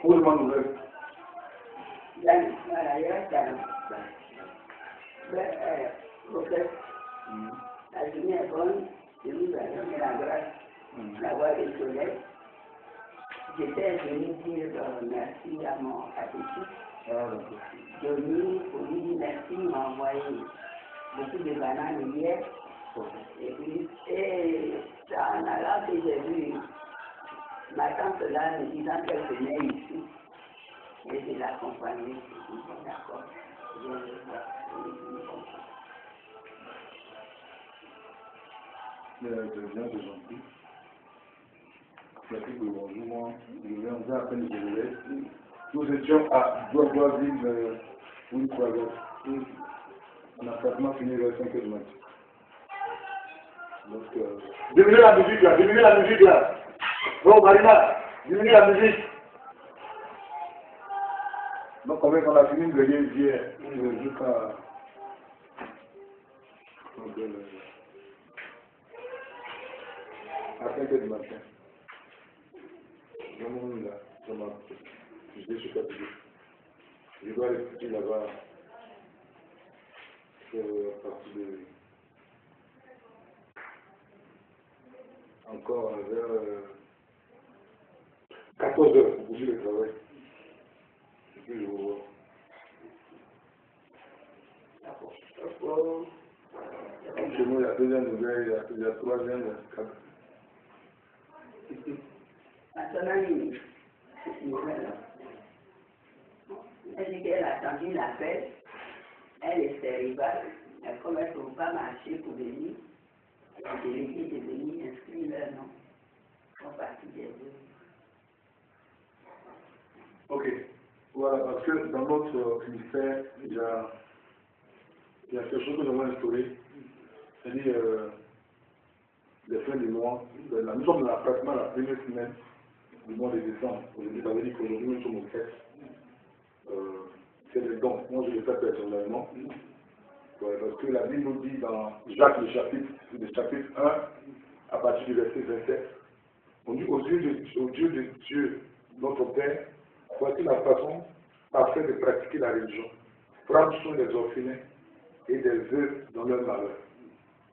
On vous demande nouvelle. Voilà, il y a la journée est bonne, je vous donne la grâce d'avoir des collègues. J'étais venu dire merci à mon catéchisme. Johnny, pour lui dire merci, il m'a envoyé beaucoup de bananes hier. Et puis, en allant que j'ai vu ma tante là me disant qu'elle venait ici. Et je l'accompagnais. Je dis, bon, d'accord. Je vais le voir. C'est bien, c'est gentil. Merci pour bonjour, moi. Je viens en à peine de lever. Nous étions à Douadoisville, une fois. On a pratiquement fini vers 5 h du matin. Donc, diminuez la musique là, diminuez la musique là. Bon, Marina, diminuez la musique. Donc, on a fini de veiller hier, jusqu'à. À 5 h du matin. Là, je suis fatigué. Je dois aller foutre là-bas à partir de. Encore vers 14 h pour bouger le travail. Et puis je vous vois. D'accord. Chez nous, il y a deuxième nouvelle, il y a troisième, il y a quatre. Maintenant, elle dit qu'elle a attendu l'appel, elle est célibataire, mais comme elle ne peut pas marcher pour venir, elle a délégué de venir inscrire leur nom. Ils sont partis des deux. Ok, voilà, parce que dans notre ministère, il y a quelque chose que nous avons instauré, c'est-à-dire les fins du mois. Nous sommes pratiquement la première semaine du mois de décembre. Aujourd'hui, ça veut dire qu'aujourd'hui, nous sommes au 7. C'est des dons. Moi, je le fais personnellement. Parce que la Bible nous dit dans Jacques, le chapitre 1, à partir du verset 27, on dit au Dieu de Dieu, notre Père, voici la façon parfaite de pratiquer la religion. Prendre soin des orphelins et des veuves dans leur malheur.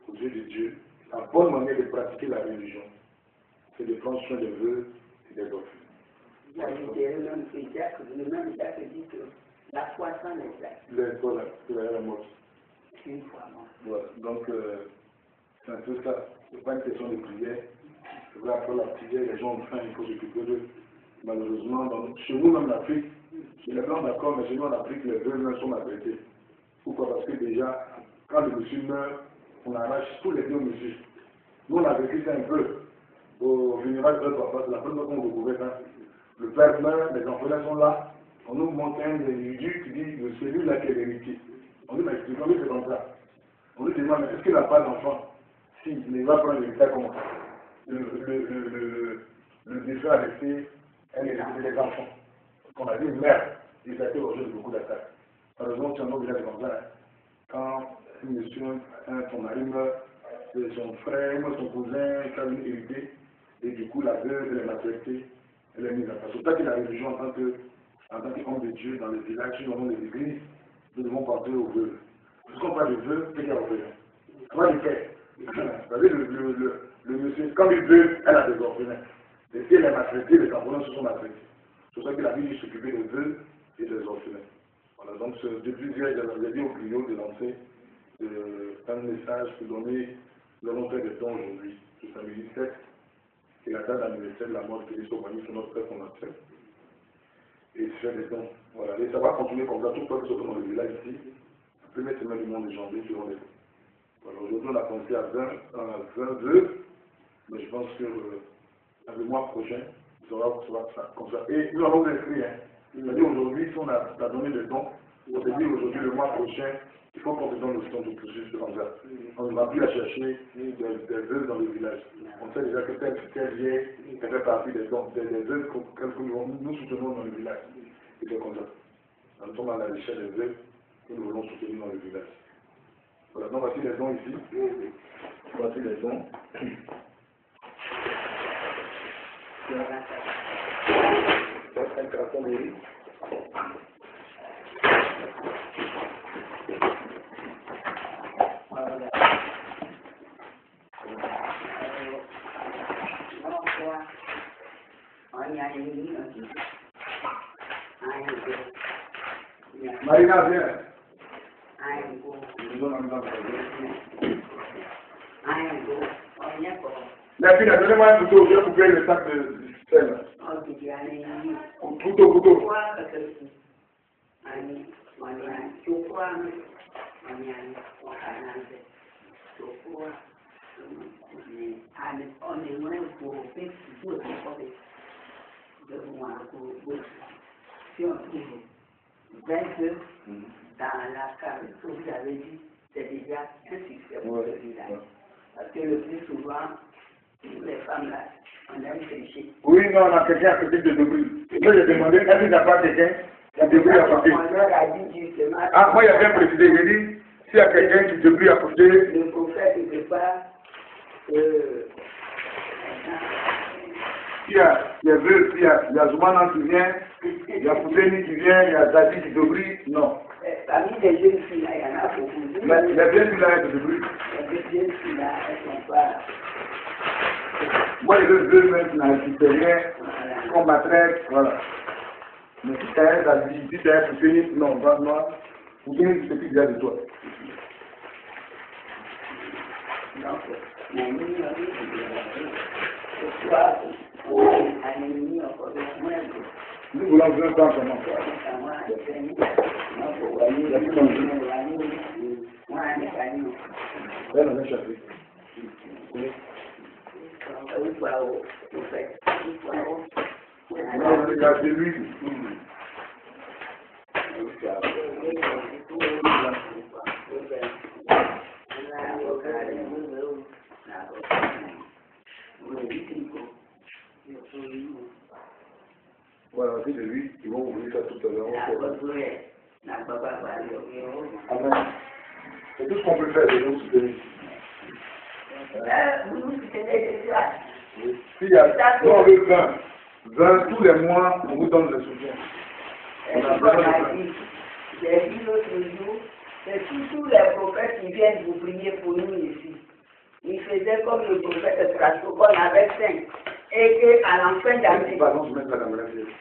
Au Dieu de Dieu, la bonne manière de pratiquer la religion, c'est de prendre soin des veuves et des orphelins. Le même Jacques dit que la foi sans les actes. Voilà, c'est la mort. Une fois mort. Voilà, donc c'est un peu ça. Ce n'est pas une question de prière. C'est vrai, après la prière, les gens ont faim, il faut s'occuper d'eux. Malheureusement, chez nous, même en Afrique, chez les blancs d'accord, mais chez nous en Afrique, les veuves sont maltraités. Pourquoi? Parce que déjà, quand le monsieur meurt, on arrache tous les deux monsieur. Nous, on a vécu ça un peu. Au funérailles de notre papa, c'est la première fois qu'on découvrait ça. Le père meurt, les enfants sont là. On nous montre un individu qui dit que c'est lui là qui est l'héritier. On dit, mais expliquons-lui c'est comme ça. On lui demande, mais est-ce qu'il n'a pas d'enfant? Si, mais il va prendre l'héritage comment? Le défunt a laissé un héritier des enfants. On a dit, merde, il a été l'objet de beaucoup d'attaques. Malheureusement, tu en as déjà comme ça. Quand un monsieur, son mari meurt, son frère, son cousin, qui a une hérité, et du coup, la veuve, elle est maltraitée, elle est mise à part. C'est pour ça que la religion, en tant qu'homme de Dieu, dans les villages, dans le monde des églises, nous devons penser aux veuves. Puisqu'on parle de veuves, c'est qu'il y a orphelins. Comment il fait? Vous savez, le monsieur, quand il veut, elle a des orphelins. Et si elle est maltraitée, les orphelins se sont maltraités. C'est pour ça que la Bible s'occupait des veuves et des orphelins. Voilà, donc depuis hier, j'avais dit au client de lancer un message pour donner le nom des dons aujourd'hui. C'est samedi 7, c'est la date d'anniversaire de la mort de Félix Obani, c'est notre frère fondateur. Et faire des dons. Voilà, et ça va continuer comme ça, tout le peuple surtout dans le village ici. La première semaine du mois de janvier, selon les dons. Voilà, aujourd'hui, on a commencé à 22, mais je pense que le mois prochain, ça sera comme ça. Et nous allons inscrire. C'est-à-dire aujourd'hui, si on a donné des dons, on se dit aujourd'hui, le mois prochain, il faut qu'on se donne le temps de poursuivre comme ça. On ne va plus à chercher des veuves dans le village. On sait déjà que tel vieille fait partie des veuves que nous soutenons dans le village. Et c'est comme ça. Nous sommes à la recherche des veuves que nous voulons soutenir dans le village. Voilà, donc voici les dons ici. Voici les dons. C'est un attendez. Marina, viens. La fille, donnez-moi un couteau, je vais couper le sac de sel. Couteau. Si on trouve 22 dans la carte que vous avez dit, c'est déjà un succès pour celui-là. Parce que le plus souvent, les femmes là, on aime tricher. Oui, non, on a quelqu'un à côté de débris. Moi, j'ai demandé, est-ce qu'il n'y a pas quelqu'un qui a débris à côté? Ah, moi, il y a bien précisé, j'ai dit, s'il y a quelqu'un qui débris à côté. Le prophète ne peut pas. Il y a Zoumana qui vient, il y a Fouteni qui vient, il y a Zadi qui débris, non. Parmi les jeunes filles là, il y en a beaucoup. Mais les jeunes filles là, elles se débris. Les jeunes filles là, elles ne sont pas. Moi, les deux mêmes qui n'ont rien, combattraient, voilà. Mais si tu as la visibilité, tu as Fouteni, non, vraiment, Fouteni, c'est ce qui vient de toi. Donc, nous voulons besoin de temps comment. Regardez lui. Voilà, c'est de lui, ils vont ouvrir ça tout à l'heure. Amen. C'est tout ce qu'on peut faire de nous soutenir. Si nous, on veut 20 tous les mois, on vous donne le soutien. On a besoin de 20. J'ai dit l'autre jour, c'est tous les prophètes qui viennent vous prier pour nous ici. Ils faisaient comme le prophète Strasbourg, qu'on avait 5. Et qu'à la fin d'année,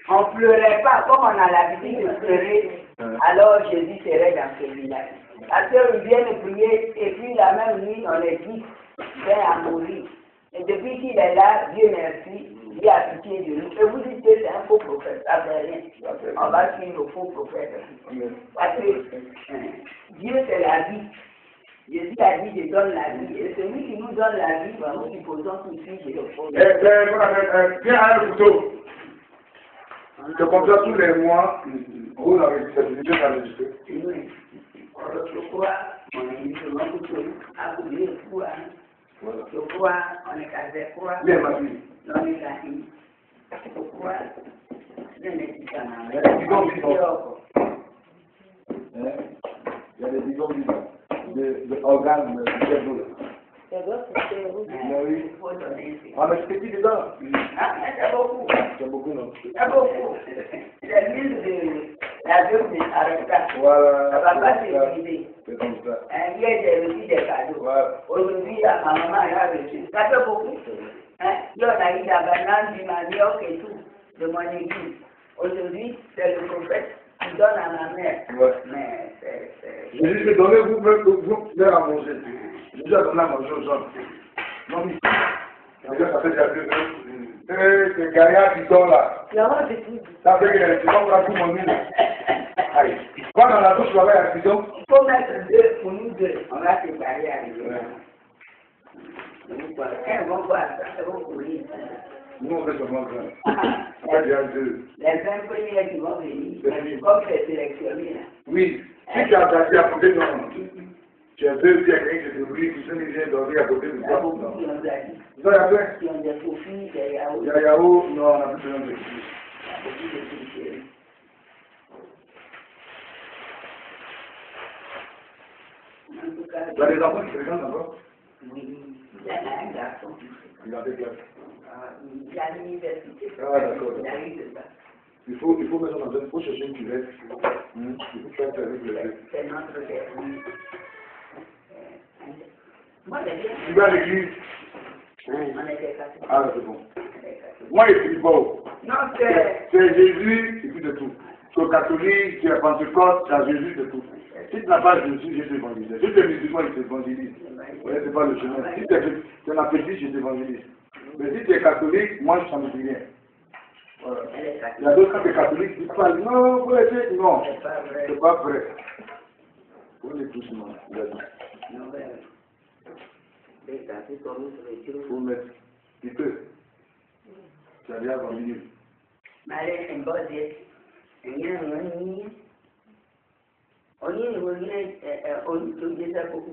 on ne pleurait pas, comme on a l'habitude de pleurer. Alors Jésus serait dans ce village. Parce qu'ils viennent prier, et puis la même nuit, on les dit, viens à mourir. Et depuis qu'il est là, Dieu merci, Dieu a pitié de nous. Et vous dites que c'est un faux prophète, ça ne fait rien. On va suivre le faux prophète. Parce que Dieu, c'est la vie. Jésus a dit, je donne la vie. Et celui qui nous donne la vie, nous supposons qu'il suit le faux. Viens à un couteau. C'est comme ça tous les mois, vous avez dit, c'est Dieu qui a registré. Oui. Je crois, on est uniquement couteau, à couper le foie. Je crois, on est casé quoi. Bien, ma fille. On est casé. Je crois, je n'ai pas ma mère. Il y a des bidons vivants. Des organes de cerveau. C'est d'autres, c'est où? Oui. Ah, mais c'est petit dedans. Ah, c'est beaucoup. C'est beaucoup, non? C'est beaucoup. C'est l'huile de la viande de Arrêta. Voilà. Ça va pas se vider. C'est comme ça. Hier, j'ai reçu des cadeaux. Voilà. Aujourd'hui, ma maman a reçu. Ça fait beaucoup. Hein? Hier, on a eu la banane, du manioc et tout, de mon église. Aujourd'hui, c'est le prophète qui donne à ma mère. Ouais. Mais c'est... Je dis, mais donnez-vous leur à manger. Je dis à donner à manger aux hommes. Non, mais déjà, ça fait déjà 2 heures. C'est Gaïa qui dort là. Ça fait que tu vas prendre tout mon huile. Aïe. Quand dans la douche, tu vas avoir un bidon. Il faut mettre 2 pour nous 2. On va séparer avec eux. Ils vont voir ça, ils vont courir. Nous, on fait seulement 20. Ça fait déjà 2. Les 20 premiers qui vont venir, comme c'est sélectionné là. Oui. Si tu as gardé à côté, non. Tu as 2 filles à quelqu'un qui te brille, qui sont vient dormir à côté de Il y a toi. beaucoup Non. qui ont gagné. Vous avez fait? Qui ont des profils, des yaourts. Il y a Yahoo, non, on n'a plus besoin de filles. Il y a beaucoup de filles. En tout cas, Il y a des enfants qui se regardent encore? oui, il y en a un garçon. Il a des classes. Il y a l'université. Ah, d'accord. Il a eu de ça. Il faut mettre dans un, il faut chercher une cuvette. Il faut faire servir le lait. C'est notre dernier. Moi, Tu vas à l'église. on était catholiques. Ah, c'est bon. Moi, je suis bon. Non, c'est Jésus, et puis de tout. Tu es catholique, tu es pentecôte, tu as Jésus, de tout. Si tu n'as pas Jésus, je t'évangélise. Si tu es musulman, je t'évangélise. Ouais, c'est pas le chemin. Si tu es un appétit, je t'évangélise. Mais si tu es catholique, moi, je ne dis rien. Voilà. Il y a d'autres quand tu es catholique, tu parles, non, vous êtes, non, c'est pas vrai. On est tous morts, il a dit. Il faut mettre, tu peux. Tu as bien 20 minutes. Maria en body, and you know, only on to get a book.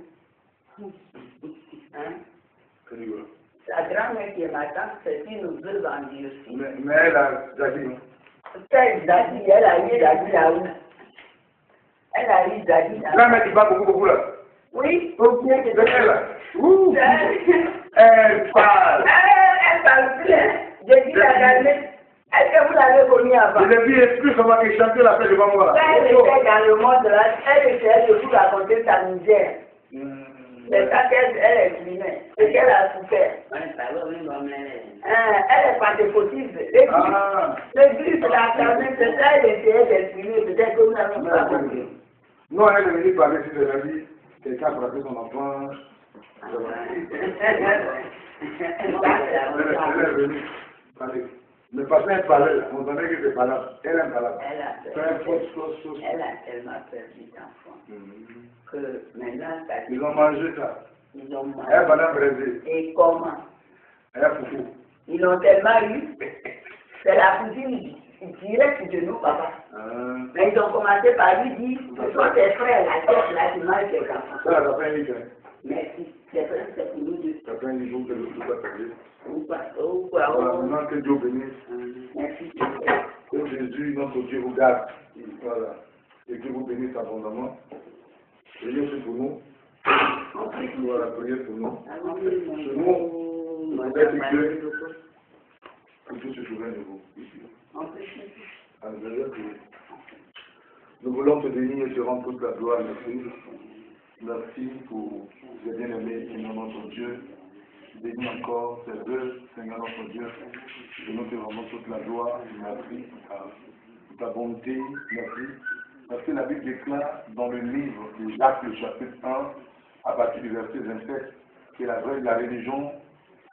La grand-mère qui est ma tante, c'est une ou deux bandits aussi. Mais elle a Zadi. Elle a eu Zadi là-haut. Elle a eu Zadi là-haut. Grand-mère qui parle beaucoup là. Oui, au bien que C'est elle là. Ouh. Elle parle. Elle parle bien. J'ai dit la grand-mère. Est-ce que vous l'avez connue avant? Je l'ai vu esprit comment il chantait la fête devant moi. Quand elle était dans le monde là, elle essayait de vous raconter sa misère. C'est ça qu'elle exprimait. C'est qu'elle a souffert. Elle est pentecôtiste. L'église de la Carmine, c'est ça qu'elle essayait d'exprimer. Peut-être que vous n'avez pas compris. Non, elle est venue parler sur la vie. Quelqu'un a frappé son enfant. Elle est venue parler. Mais parce qu'elle parlait, on entendait que c'est parlant. Elle est malade. Elle a tellement perdu d'enfants que maintenant, ça ils ont mangé ça. ils ont mangé. Elle va braisée. Et comment? Elle a foutu. Ils l'ont tellement eu. C'est la cousine directe de nous, papa. Mais ils ont commencé par lui dire ce sont tes frères, la tête, là, qui mangent tes enfants. Ça, ça fait un livre. Merci. C'est vrai, c'est pour nous deux. Ça fait un livre que le tout va parler. Ou pas. Voilà, maintenant que Dieu bénisse. Merci. Que Jésus, notre Dieu, vous garde. Voilà. Et que vous bénisse abondamment. Priez aussi pour nous. Voilà, priez pour nous. Pour nous, nous être Dieu. Que Dieu se souvienne de vous. Alléluia. Nous voulons te bénir et te rendre toute la gloire. Merci. Merci pour ces bien-aimés qui nous notre Dieu. Bénis encore ces deux, Seigneur notre Dieu. Et nous te rendons toute la gloire. Merci pour ta bonté. Merci. Parce que la Bible déclare dans le livre de Jacques, le chapitre 1, à partir du verset 27, que la religion,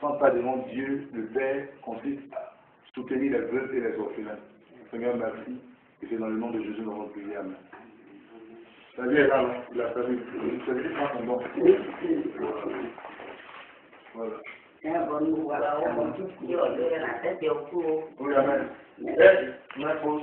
sans pas devant Dieu, le Père, consiste à soutenir les veuves et les orphelins. Seigneur, merci. Et c'est dans le nom de Jésus que nous avons prié. Amen. La vie est là, il a fallu. Ça veut dire qu'on tombe. Voilà. Voilà, on va tout dire, la tête est au cours. Oui, amen. Ma pause.